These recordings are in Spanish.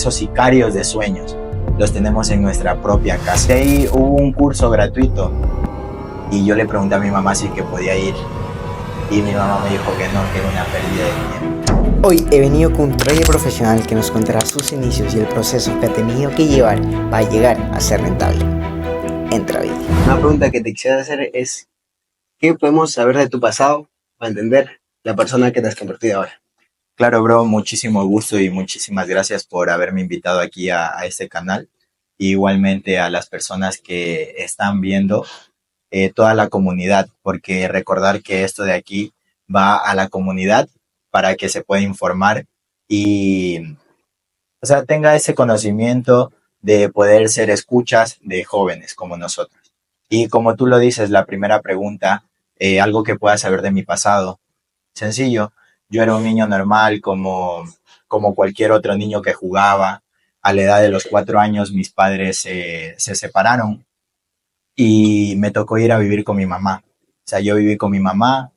Esos sicarios de sueños los tenemos en nuestra propia casa. De ahí hubo un curso gratuito y yo le pregunté a mi mamá si es que podía ir y mi mamá me dijo que no, que era una pérdida de tiempo. Hoy he venido con un trader profesional que nos contará sus inicios y el proceso que ha tenido que llevar para llegar a ser rentable. Entra vídeo. Una pregunta que te quisiera hacer es, ¿qué podemos saber de tu pasado para entender la persona que te has convertido ahora? Claro, bro, muchísimo gusto y muchísimas gracias por haberme invitado aquí a este canal. Igualmente a las personas que están viendo, toda la comunidad, porque recordar que esto de aquí va a la comunidad para que se pueda informar y, tenga ese conocimiento de poder ser escuchas de jóvenes como nosotros. Y como tú lo dices, la primera pregunta, algo que pueda saber de mi pasado. Sencillo, yo era un niño normal como cualquier otro niño que jugaba. A la edad de los 4 años mis padres se separaron y me tocó ir a vivir con mi mamá. O sea, yo viví con mi mamá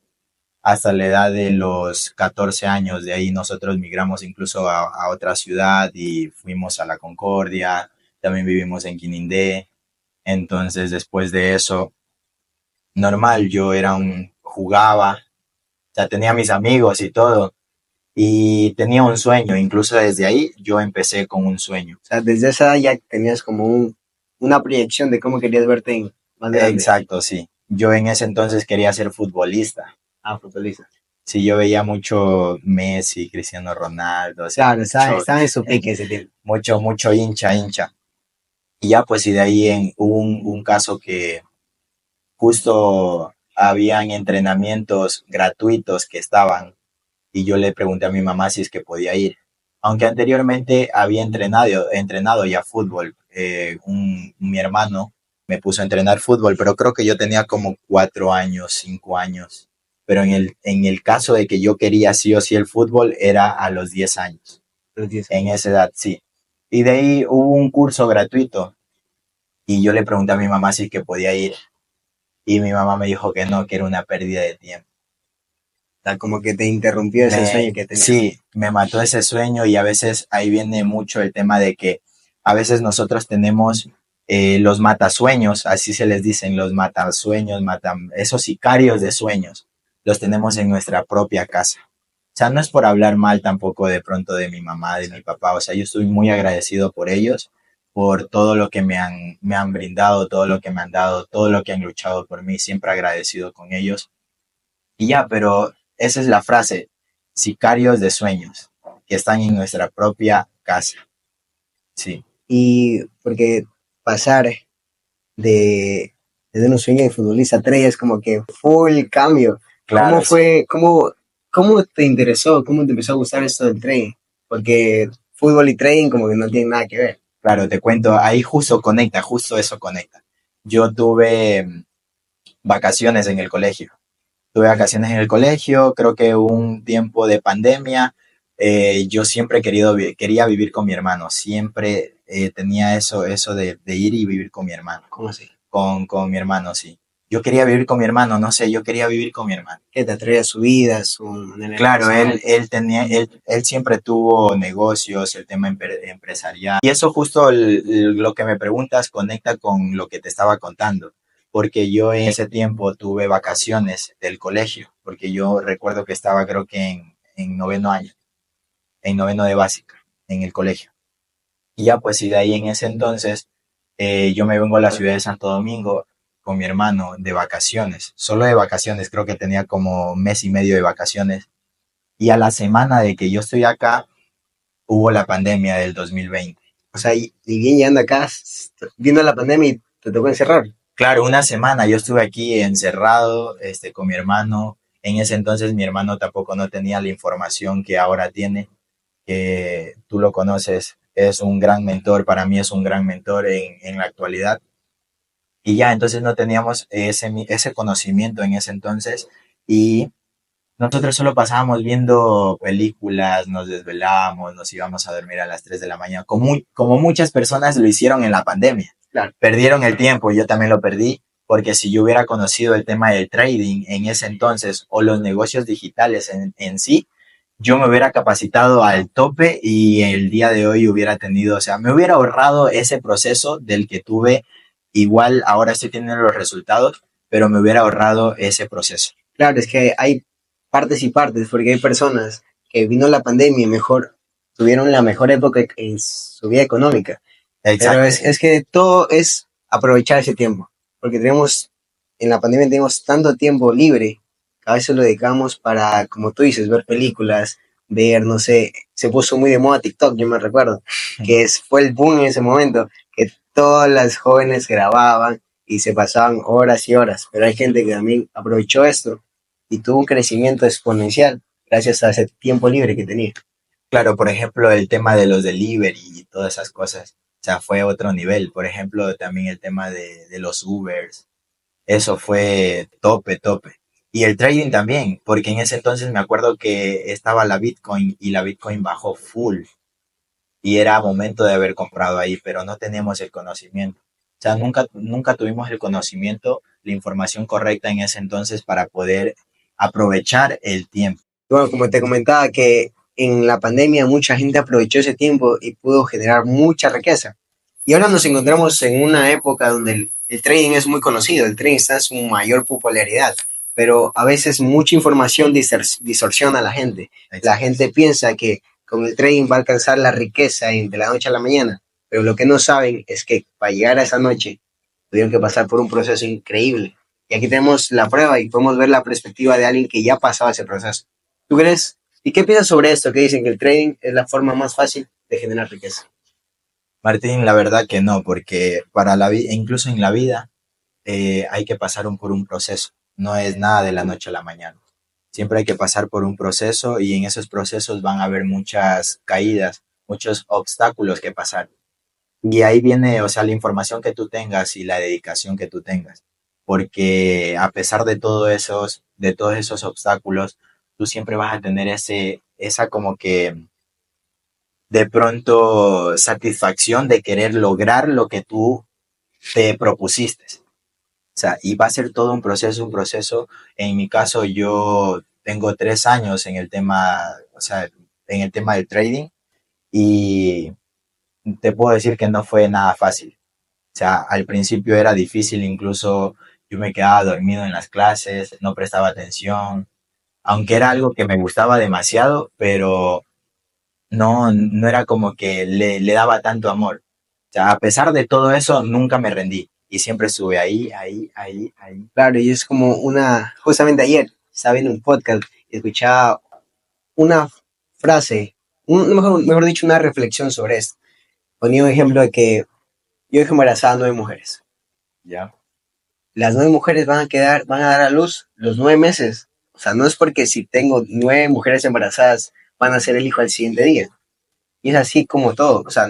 hasta la edad de los 14 años. De ahí nosotros migramos incluso a otra ciudad y fuimos a La Concordia. También vivimos en Quinindé. Entonces, después de eso, normal, jugaba, o sea, tenía mis amigos y todo. Y tenía un sueño, incluso desde ahí yo empecé con un sueño. O sea, desde esa edad ya tenías como una proyección de cómo querías verte más grande. Exacto, sí. Yo en ese entonces quería ser futbolista. Futbolista. Sí, yo veía mucho Messi, Cristiano Ronaldo. O sea, Claro, estaba en su pique ese tiempo. mucho hincha. Y ya pues y de ahí hubo un caso que justo habían entrenamientos gratuitos que estaban y yo le pregunté a mi mamá si es que podía ir. Aunque anteriormente había entrenado ya fútbol. Mi hermano me puso a entrenar fútbol, pero creo que yo tenía como 4 años, 5 años. Pero en el caso de que yo quería sí o sí el fútbol, era a los 10 años. Los 10 En años. esa edad, sí. Y de ahí hubo un curso gratuito y yo le pregunté a mi mamá si es que podía ir. Y mi mamá me dijo que no, que era una pérdida de tiempo. O sea, como que te interrumpió ese sueño que tenías. Sí, me mató ese sueño y a veces ahí viene mucho el tema de que a veces nosotros tenemos los matasueños, así se les dicen, los matasueños, esos sicarios de sueños, los tenemos en nuestra propia casa. O sea, no es por hablar mal tampoco de pronto de mi mamá, de mi papá, o sea, yo estoy muy agradecido por ellos, por todo lo que me han brindado, todo lo que me han dado, todo lo que han luchado por mí, siempre agradecido con ellos. Y ya, pero esa es la frase, sicarios de sueños, que están en nuestra propia casa. Sí. Y porque pasar de un sueño de futbolista a trader es como que full cambio. Claro, ¿Cómo sí. fue, cómo te interesó, cómo te empezó a gustar esto del trading? Porque fútbol y trading como que no tienen nada que ver. Claro, te cuento, ahí justo eso conecta. Yo tuve vacaciones en el colegio. Tuve vacaciones en el colegio, creo que un tiempo de pandemia. Yo siempre quería vivir con mi hermano, siempre tenía eso de ir y vivir con mi hermano. ¿Cómo así? Con mi hermano, sí. Yo quería vivir con mi hermano, no sé, yo quería vivir con mi hermano. Que te atrae a su vida, su manera Claro, de él siempre tuvo negocios, el tema empresarial. Y eso justo lo que me preguntas conecta con lo que te estaba contando. Porque yo en ese tiempo tuve vacaciones del colegio, porque yo recuerdo que estaba creo que en noveno año, en noveno de básica, en el colegio. Y ya pues y de ahí en ese entonces yo me vengo a la ciudad de Santo Domingo con mi hermano de vacaciones, solo de vacaciones, creo que tenía como mes y medio de vacaciones. Y a la semana de que yo estoy acá, hubo la pandemia del 2020. O sea, y bien llegando acá, viendo la pandemia y te tocó encerrar. Claro, una semana yo estuve aquí encerrado con mi hermano. En ese entonces mi hermano tampoco no tenía la información que ahora tiene, que tú lo conoces, es un gran mentor, para mí es un gran mentor en la actualidad. Y ya, entonces no teníamos ese conocimiento en ese entonces y nosotros solo pasábamos viendo películas, nos desvelábamos, nos íbamos a dormir a las 3 de la mañana, como muchas personas lo hicieron en la pandemia. Claro. Perdieron el tiempo, yo también lo perdí, porque si yo hubiera conocido el tema del trading en ese entonces o los negocios digitales en sí, yo me hubiera capacitado al tope y el día de hoy hubiera tenido, o sea, me hubiera ahorrado ese proceso del que tuve. Igual ahora estoy teniendo los resultados, pero me hubiera ahorrado ese proceso. Claro, es que hay partes y partes, porque hay personas que vino la pandemia y mejor, tuvieron la mejor época en su vida económica. Pero Exacto. es que todo es aprovechar ese tiempo, porque en la pandemia tenemos tanto tiempo libre, que a veces lo dedicamos para, como tú dices, ver películas, ver, no sé, se puso muy de moda TikTok, yo me recuerdo, fue el boom en ese momento, que todas las jóvenes grababan y se pasaban horas y horas, pero hay gente que también aprovechó esto y tuvo un crecimiento exponencial gracias a ese tiempo libre que tenía. Claro, por ejemplo, el tema de los delivery y todas esas cosas, o sea, fue otro nivel. Por ejemplo, también el tema de los Ubers, eso fue tope, tope. Y el trading también, porque en ese entonces me acuerdo que estaba la Bitcoin y la Bitcoin bajó full y era momento de haber comprado ahí, pero no teníamos el conocimiento. O sea, nunca tuvimos el conocimiento, la información correcta en ese entonces para poder aprovechar el tiempo. Bueno, como te comentaba que en la pandemia mucha gente aprovechó ese tiempo y pudo generar mucha riqueza. Y ahora nos encontramos en una época donde el trading es muy conocido, el trading está en su mayor popularidad, pero a veces mucha información distorsiona a la gente. La gente piensa que con el trading va a alcanzar la riqueza de la noche a la mañana, pero lo que no saben es que para llegar a esa noche tuvieron que pasar por un proceso increíble. Y aquí tenemos la prueba y podemos ver la perspectiva de alguien que ya pasaba ese proceso. ¿Tú crees? ¿Y qué piensas sobre esto? Que dicen que el trading es la forma más fácil de generar riqueza. Martín, la verdad que no, porque para la vida, incluso en la vida, hay que pasar por un proceso. No es nada de la noche a la mañana. Siempre hay que pasar por un proceso y en esos procesos van a haber muchas caídas, muchos obstáculos que pasar. Y ahí viene, o sea, la información que tú tengas y la dedicación que tú tengas. Porque a pesar de todos esos obstáculos, tú siempre vas a tener esa como que de pronto satisfacción de querer lograr lo que tú te propusiste. O sea, y va a ser todo un proceso, un proceso. En mi caso, yo tengo 3 años en el tema, o sea, en el tema del trading y te puedo decir que no fue nada fácil. O sea, al principio era difícil, incluso yo me quedaba dormido en las clases, no prestaba atención, aunque era algo que me gustaba demasiado, pero no era como que le daba tanto amor. O sea, a pesar de todo eso, nunca me rendí y siempre estuve ahí, ahí, ahí, ahí. Claro, y es como justamente ayer estaba viendo un podcast y escuchaba una frase, mejor dicho, una reflexión sobre esto. Ponía un ejemplo de que yo dejé embarazada a 9 mujeres. ¿Ya? Las 9 mujeres van a dar a luz los 9 meses. O sea, no es porque si tengo 9 mujeres embarazadas van a ser el hijo al siguiente día. Y es así como todo. O sea,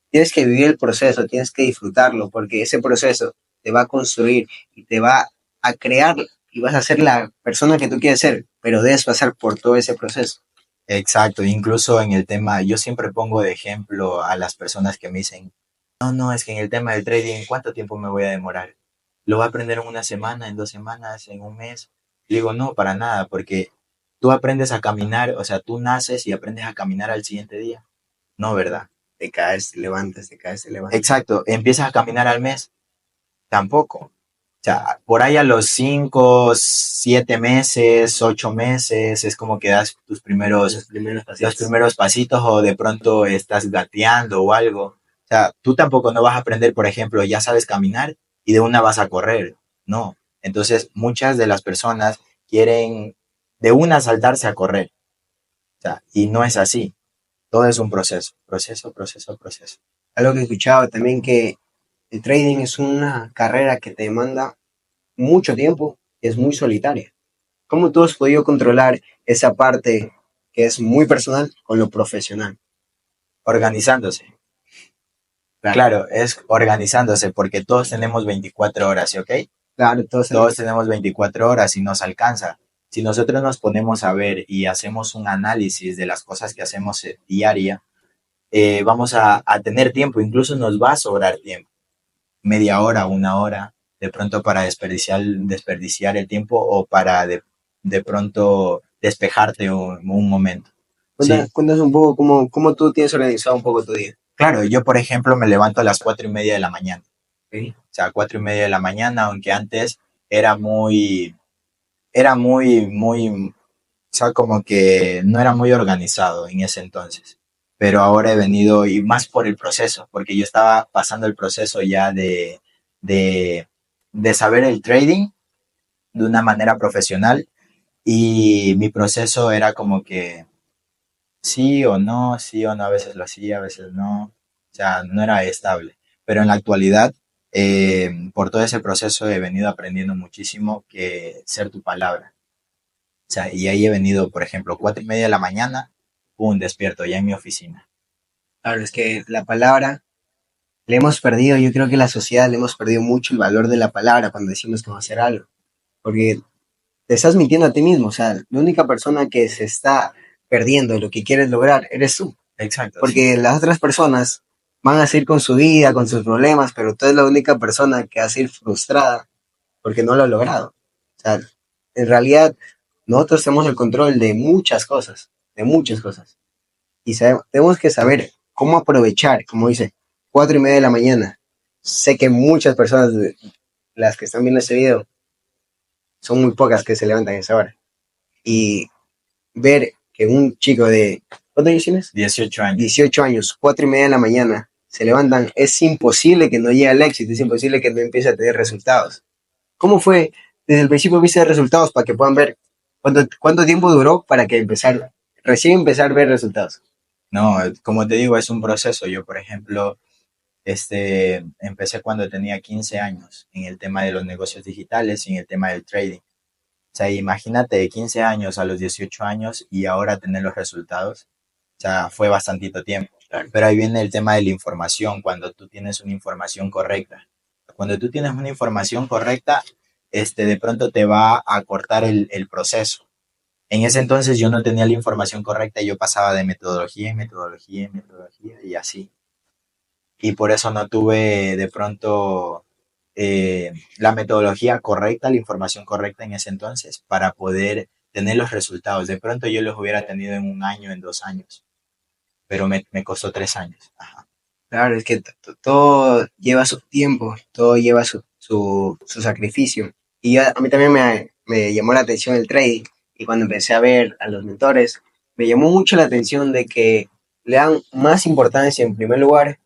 tienes que vivir el proceso, tienes que disfrutarlo, porque ese proceso te va a construir y te va a crear y vas a ser la persona que tú quieres ser, pero debes pasar por todo ese proceso. Exacto, incluso en el tema, yo siempre pongo de ejemplo a las personas que me dicen, no, es que en el tema del trading, ¿cuánto tiempo me voy a demorar? ¿Lo voy a aprender en una semana, en 2 semanas, en un mes? Y digo, no, para nada, porque tú aprendes a caminar, o sea, tú naces y aprendes a caminar al siguiente día. No, ¿verdad? Te caes, te levantas, te caes, te levantas. Exacto, empiezas a caminar al mes, tampoco. O sea, por ahí a los 5, 7 meses, 8 meses, es como que das los primeros pasitos o de pronto estás gateando o algo. O sea, tú tampoco no vas a aprender, por ejemplo, ya sabes caminar y de una vas a correr. No. Entonces, muchas de las personas quieren de una saltarse a correr. O sea, y no es así. Todo es un proceso, proceso, proceso, proceso. Algo que he escuchado también que el trading es una carrera que te demanda mucho tiempo, es muy solitaria. ¿Cómo tú has podido controlar esa parte que es muy personal con lo profesional? Organizándose. Claro, es organizándose porque todos tenemos 24 horas, ¿sí? ¿Ok? Claro, Todos tenemos 24 horas y nos alcanza. Si nosotros nos ponemos a ver y hacemos un análisis de las cosas que hacemos diaria, vamos a tener tiempo, incluso nos va a sobrar tiempo, media hora, una hora, de pronto para desperdiciar el tiempo o para de pronto despejarte un momento. Sí. Cuéntanos un poco cómo tú tienes organizado un poco tu día. Claro, yo por ejemplo me levanto a las 4:30 de la mañana. ¿Ok? O sea, 4:30 de la mañana, aunque antes era muy, o sea, como que no era muy organizado en ese entonces. Pero ahora he venido, y más por el proceso, porque yo estaba pasando el proceso ya de, de saber el trading de una manera profesional, y mi proceso era como que sí o no, a veces lo hacía, a veces no, o sea, no era estable. Pero en la actualidad, por todo ese proceso he venido aprendiendo muchísimo que ser tu palabra. O sea, y ahí he venido, por ejemplo, 4:30 de la mañana, pum, despierto ya en mi oficina. Claro, es que la palabra le hemos perdido, yo creo que la sociedad le hemos perdido mucho el valor de la palabra cuando decimos que vamos a hacer algo. Porque te estás mintiendo a ti mismo, o sea, la única persona que se está perdiendo de lo que quieres lograr eres tú. Exacto, sí. Porque las otras personas van a seguir con su vida, con sus problemas, pero tú eres la única persona que va a seguir frustrada porque no lo ha logrado. O sea, en realidad nosotros tenemos el control de muchas cosas, de muchas cosas. Y tenemos que saber cómo aprovechar, como dice, 4:30 de la mañana. Sé que muchas personas, las que están viendo este video, son muy pocas que se levantan a esa hora. Y ver que un chico de, ¿cuántos años tienes? 18 años. 18 años, 4:30 de la mañana, se levantan, es imposible que no llegue al éxito, es imposible que no empiece a tener resultados. ¿Cómo fue desde el principio viste resultados para que puedan ver cuánto tiempo duró para que recién empezar a ver resultados? No, como te digo, es un proceso. Yo, por ejemplo, empecé cuando tenía 15 años en el tema de los negocios digitales y en el tema del trading. O sea, imagínate de 15 años a los 18 años y ahora tener los resultados. O sea, fue bastantito tiempo. Claro. Pero ahí viene el tema de la información, cuando tú tienes una información correcta. Cuando tú tienes una información correcta, de pronto te va a cortar el proceso. En ese entonces yo no tenía la información correcta y yo pasaba de metodología en metodología en metodología y así. Y por eso no tuve de pronto la metodología correcta, la información correcta en ese entonces para poder tener los resultados. De pronto yo los hubiera tenido en un año, en 2 años, pero me costó 3 años. Ajá. Claro, es que todo lleva su tiempo, todo lleva su sacrificio. Y a mí también me llamó la atención el trading. Y cuando empecé a ver a los mentores, me llamó mucho la atención de que le dan más importancia en primer lugar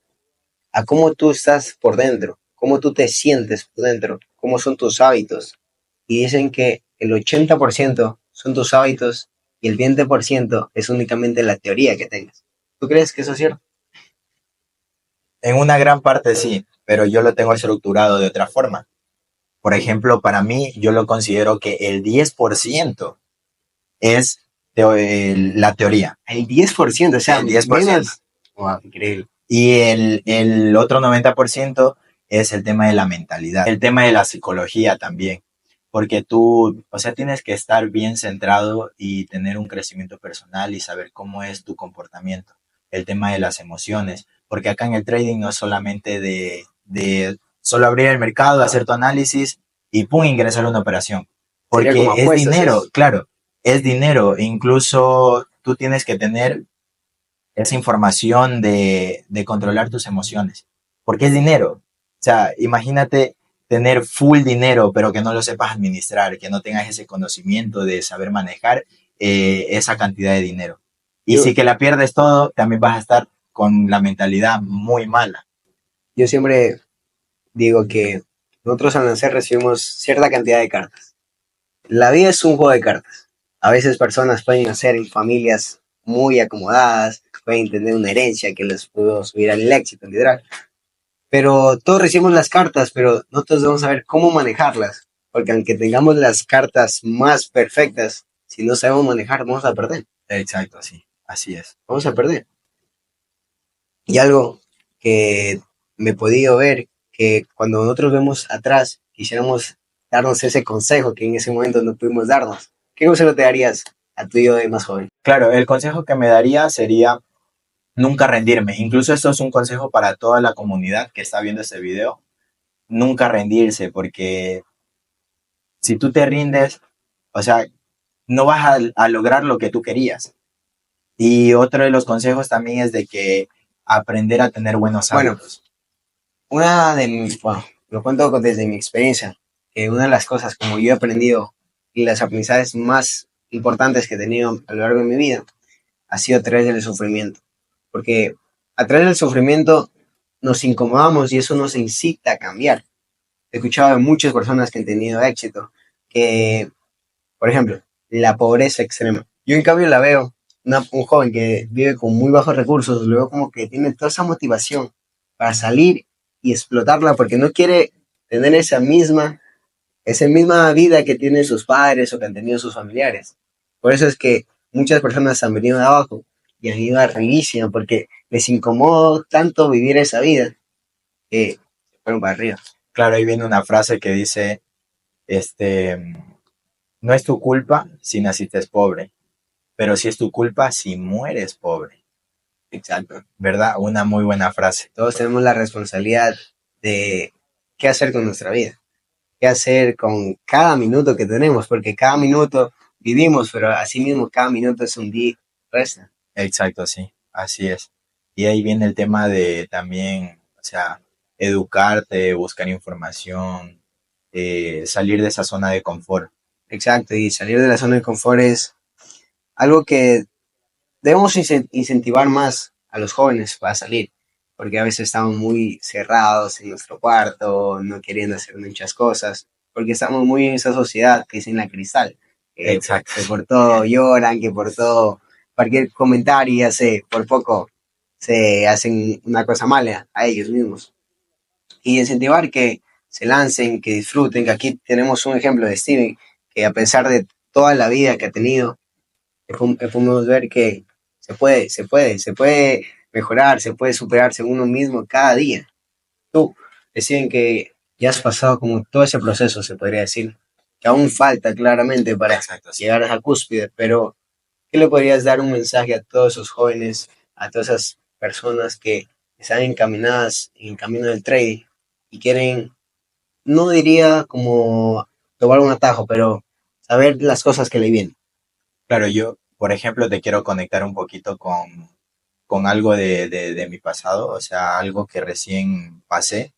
a cómo tú estás por dentro, cómo tú te sientes por dentro, cómo son tus hábitos. Y dicen que el 80% son tus hábitos y el 20% es únicamente la teoría que tengas. ¿Tú crees que eso es cierto? En una gran parte sí, pero yo lo tengo estructurado de otra forma. Por ejemplo, para mí yo lo considero que el 10% es la teoría. El 10%, o sea, El 10%. menos. Wow, increíble. Y el otro 90% es el tema de la mentalidad, el tema de la psicología también, porque tú, o sea, tienes que estar bien centrado y tener un crecimiento personal y saber cómo es tu comportamiento, el tema de las emociones, porque acá en el trading no es solamente de solo abrir el mercado, hacer tu análisis y pum, ingresar a una operación, Sería porque como es apuestas, dinero, eso. claro, es dinero, e incluso tú tienes que tener esa información de controlar tus emociones, porque es dinero. O sea, imagínate tener full dinero, pero que no lo sepas administrar, que no tengas ese conocimiento de saber manejar esa cantidad de dinero. Y Yo, si que la pierdes todo, también vas a estar con la mentalidad muy mala. yo siempre digo que nosotros al nacer recibimos cierta cantidad de cartas. La vida es un juego de cartas. A veces personas pueden nacer en familias muy acomodadas, pueden tener una herencia que les pudo subir al éxito, literal. Pero todos recibimos las cartas, pero nosotros debemos saber cómo manejarlas. Porque aunque tengamos las cartas más perfectas, si no sabemos manejar, vamos a perder. Exacto, sí, así es. Vamos a perder. Y algo que me he podido ver, que cuando nosotros vemos atrás, quisiéramos darnos ese consejo que en ese momento no pudimos darnos. ¿Qué consejo te darías a tu yo de más joven? Claro, el consejo que me daría sería nunca rendirme. Incluso esto es un consejo para toda la comunidad que está viendo este video. Nunca rendirse, porque si tú te rindes, o sea, no vas a lograr lo que tú querías. Y otro de los consejos también es de que aprender a tener buenos Bueno, hábitos. bueno, lo cuento desde mi experiencia, que una de las cosas como yo he aprendido y las aprendizajes más importantes que he tenido a lo largo de mi vida ha sido a través del sufrimiento. Porque a través del sufrimiento nos incomodamos y eso nos incita a cambiar. He escuchado de muchas personas que han tenido éxito, que, por ejemplo, la pobreza extrema. Yo en cambio la veo, un joven que vive con muy bajos recursos, lo veo como que tiene toda esa motivación para salir y explotarla porque no quiere tener esa misma vida que tienen sus padres o que han tenido sus familiares. Por eso es que muchas personas han venido de abajo y han ido arribísima porque les incomodó tanto vivir esa vida que se fueron para arriba. Claro, ahí viene una frase que dice, este, no es tu culpa si naciste pobre, pero sí es tu culpa si mueres pobre, Exacto. ¿verdad? Una muy buena frase. Todos tenemos la responsabilidad de qué hacer con nuestra vida, qué hacer con cada minuto que tenemos, porque cada minuto vivimos, pero así mismo cada minuto es un día resta. Exacto, sí, así es. Y ahí viene el tema de también, o sea, educarte, buscar información, salir de esa zona de confort. Exacto, y salir de la zona de confort es algo que debemos incentivar más a los jóvenes para salir, porque a veces estamos muy cerrados en nuestro cuarto, no queriendo hacer muchas cosas, porque estamos muy en esa sociedad que es en la cristal, Exacto. que por todo lloran, que por todo, cualquier comentario ya sé, por poco se hacen una cosa mala a ellos mismos. Y incentivar que se lancen, que disfruten, que aquí tenemos un ejemplo de Steven, que a pesar de toda la vida que ha tenido, podemos ver que se puede mejorar, se puede superarse uno mismo cada día. Tú, deciden que ya has pasado como todo ese proceso, se podría decir, que aún falta claramente para Exacto, sí. llegar a esa cúspide, pero ¿qué le podrías dar un mensaje a todos esos jóvenes, a todas esas personas que están encaminadas en el camino del trading y quieren, no diría como tomar un atajo, pero saber las cosas que le vienen? Claro, yo, por ejemplo, te quiero conectar un poquito con algo de mi pasado, o sea, algo que recién pasé,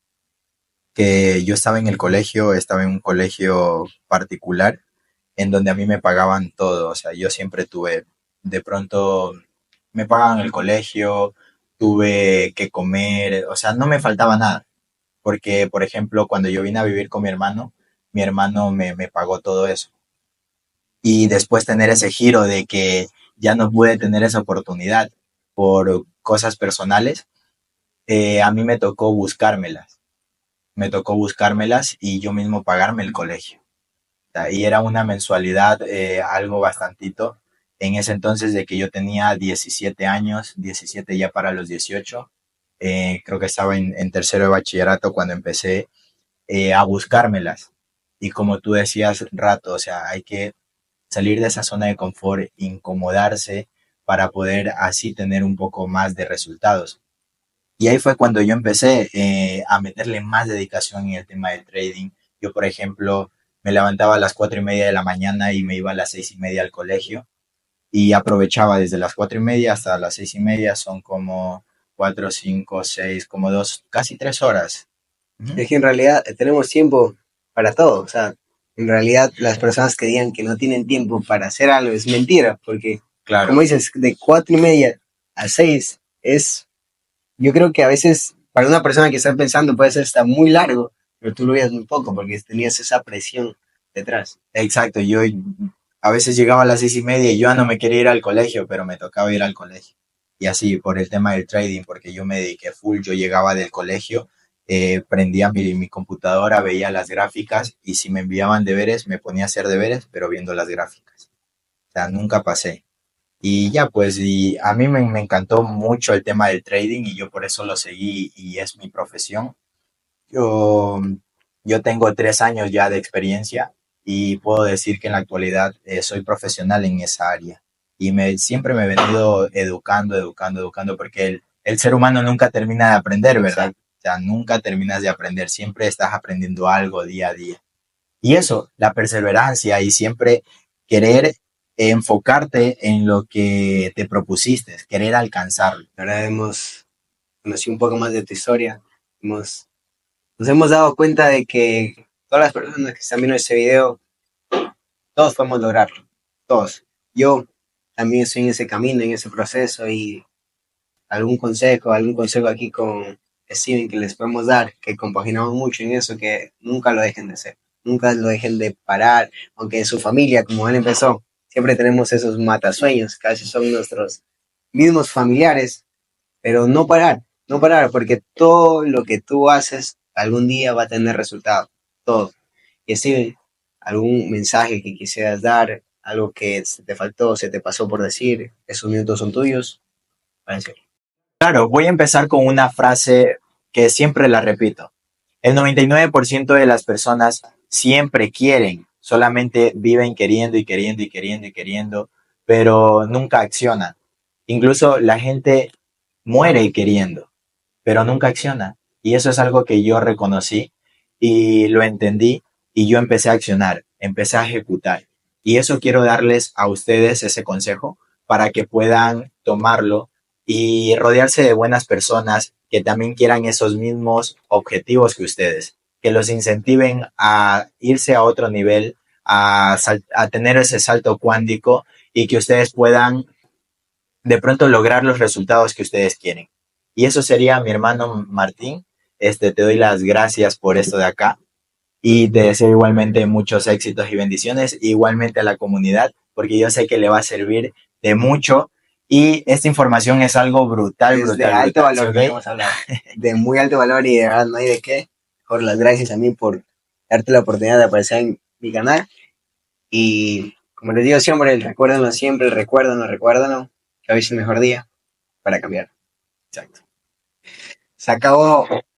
que yo estaba en el colegio, estaba en un colegio particular, en donde a mí me pagaban todo, o sea, yo siempre tuve, de pronto me pagaban el colegio, tuve que comer, o sea, no me faltaba nada, porque, por ejemplo, cuando yo vine a vivir con mi hermano me pagó todo eso. Y después tener ese giro de que ya no pude tener esa oportunidad por cosas personales, a mí me tocó buscármelas y yo mismo pagarme el colegio. Y era una mensualidad, algo bastantito. En ese entonces de que yo tenía 17 años, 17 ya para los 18, creo que estaba en tercero de bachillerato cuando empecé a buscármelas. Y como tú decías, rato, o sea, hay que salir de esa zona de confort, incomodarse para poder así tener un poco más de resultados. Y ahí fue cuando yo empecé a meterle más dedicación en el tema del trading. Yo, por ejemplo, me levantaba a las 4:30 de la mañana y me iba a las 6:30 al colegio y aprovechaba desde las 4:30 hasta las 6:30, son como 4, 5, 6, como 2, casi 3 horas. Es que en realidad tenemos tiempo para todo, o sea, en realidad las personas que digan que no tienen tiempo para hacer algo es mentira, porque Claro, como dices, de 4:30 a 6 es, yo creo que a veces para una persona que está pensando puede ser hasta muy largo, pero tú lo veías muy poco porque tenías esa presión detrás. exacto. Yo a veces llegaba a las 6:30 y yo ya no me quería ir al colegio, pero me tocaba ir al colegio. Y así, por el tema del trading, porque yo me dediqué full, yo llegaba del colegio, prendía mi computadora, veía las gráficas y si me enviaban deberes, me ponía a hacer deberes, pero viendo las gráficas. O sea, nunca pasé. Y ya, pues, y a mí me encantó mucho el tema del trading y yo por eso lo seguí y es mi profesión. Yo, yo tengo 3 años ya de experiencia y puedo decir que en la actualidad soy profesional en esa área. Y siempre me he venido educando, educando, educando, porque el ser humano nunca termina de aprender, ¿verdad? O sea, nunca terminas de aprender, siempre estás aprendiendo algo día a día. Y eso, la perseverancia y siempre querer enfocarte en lo que te propusiste, querer alcanzarlo. Ahora hemos conocido un poco más de tu historia. Nos hemos dado cuenta de que todas las personas que están viendo este video, todos podemos lograrlo. Todos. Yo también estoy en ese camino, en ese proceso, y algún consejo aquí con Steven que les podemos dar, que compaginamos mucho en eso, que nunca lo dejen de hacer, nunca lo dejen de parar, aunque su familia, como él empezó, siempre tenemos esos matasueños, casi son nuestros mismos familiares, pero no parar, porque todo lo que tú haces algún día va a tener resultado, todo. Y Steven, algún mensaje que quisieras dar, algo que se te faltó, se te pasó por decir, esos minutos son tuyos, para decir. Claro, voy a empezar con una frase que siempre la repito. El 99% de las personas siempre quieren, solamente viven queriendo y queriendo y queriendo y queriendo, pero nunca accionan. Incluso la gente muere queriendo, pero nunca acciona. Y eso es algo que yo reconocí y lo entendí y yo empecé a accionar, empecé a ejecutar. Y eso quiero darles a ustedes ese consejo para que puedan tomarlo y rodearse de buenas personas que también quieran esos mismos objetivos que ustedes, que los incentiven a irse a otro nivel, a tener ese salto cuántico y que ustedes puedan de pronto lograr los resultados que ustedes quieren. Y eso sería mi hermano Martín. Te doy las gracias por esto de acá y te deseo igualmente muchos éxitos y bendiciones, igualmente a la comunidad, porque yo sé que le va a servir de mucho y esta información es algo brutal, Es de brutal, alto brutal, valor, ¿sí, que ok? hemos hablado. De muy alto valor, y de verdad no hay de qué. Por las gracias a mí por darte la oportunidad de aparecer en mi canal. Y como les digo siempre, recuérdenlo siempre, recuérdenlo, que hoy es el mejor día para cambiar. Exacto. Se acabó.